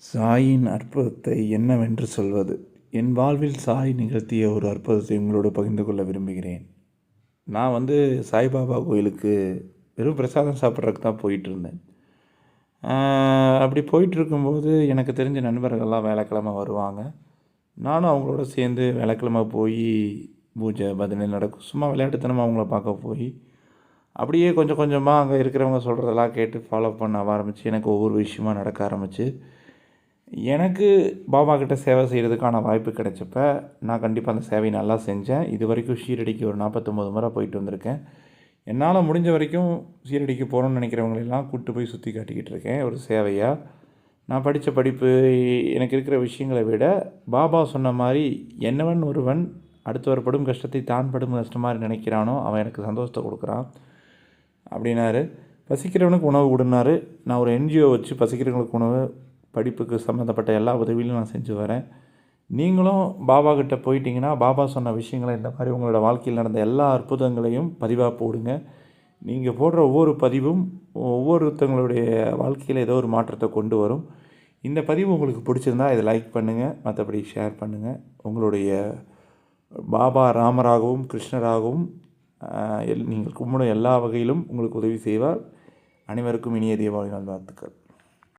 சாயின் அற்புதத்தை என்னவென்று சொல்வது? என் வாழ்வில் சாய் நிகழ்த்திய ஒரு அற்புதத்தை உங்களோடு பகிர்ந்து கொள்ள விரும்புகிறேன். நான் சாய்பாபா கோயிலுக்கு வெறும் பிரசாதம் சாப்பிட்றதுக்கு தான் போயிட்டுருந்தேன். அப்படி போயிட்டுருக்கும்போது எனக்கு தெரிஞ்ச நண்பர்கள்லாம் வியாழக்கிழமை வருவாங்க. நானும் அவங்களோட சேர்ந்து வியாழக்கிழமை போய் பூஜை பஜனை நடக்கும். சும்மா விளையாட்டுத்தனமாக அவங்கள பார்க்க போய் அப்படியே கொஞ்சம் கொஞ்சமாக அங்கே இருக்கிறவங்க சொல்கிறதெல்லாம் கேட்டு ஃபாலோ பண்ண ஆரம்பித்து எனக்கு ஒவ்வொரு விஷயமா நடக்க ஆரம்பிச்சு. எனக்கு பாபா கிட்ட சேவை செய்கிறதுக்கான வாய்ப்பு கிடைச்சப்ப நான் கண்டிப்பாக அந்த சேவையை நல்லா செஞ்சேன். இது வரைக்கும் ஷீரடிக்கு ஒரு 49 முறை போயிட்டு வந்திருக்கேன். என்னால் முடிஞ்ச வரைக்கும் ஷீரடிக்கு போகணுன்னு நினைக்கிறவங்களெல்லாம் கூப்பிட்டு போய் சுற்றி காட்டிக்கிட்டு இருக்கேன் ஒரு சேவையாக. நான் படித்த படிப்பு எனக்கு இருக்கிற விஷயங்களை விட பாபா சொன்ன மாதிரி என்னவன் ஒருவன் அடுத்தவர் படும் கஷ்டத்தை தான் படும் கஷ்டம் மாதிரி நினைக்கிறானோ அவன் எனக்கு சந்தோஷத்தை கொடுக்குறான் அப்படின்னாரு. பசிக்கிறவனுக்கு உணவு கொடுனாரு. நான் ஒரு என்ஜிஓ வச்சு பசிக்கிறவங்களுக்கு உணவு, படிப்புக்கு சம்மந்தப்பட்ட எல்லா உதவியிலும் நான் செஞ்சு வரேன். நீங்களும் பாபா கிட்டே போயிட்டீங்கன்னா பாபா சொன்ன விஷயங்களை இந்த மாதிரி உங்களோட வாழ்க்கையில் நடந்த எல்லா அற்புதங்களையும் பதிவாக போடுங்க. நீங்கள் போடுற ஒவ்வொரு பதிவும் ஒவ்வொருத்தங்களுடைய வாழ்க்கையில் ஏதோ ஒரு மாற்றத்தை கொண்டு வரும். இந்த பதிவு உங்களுக்கு பிடிச்சிருந்தா இதை லைக் பண்ணுங்கள், மற்றபடி ஷேர் பண்ணுங்கள். உங்களுடைய பாபா ராமராகவும் கிருஷ்ணராகவும் நீங்கள் கும்பிடும் எல்லா வகையிலும் உங்களுக்கு உதவி செய்வார். அனைவருக்கும் இனிய தீபாவளி நல்வாழ்த்துக்கள்.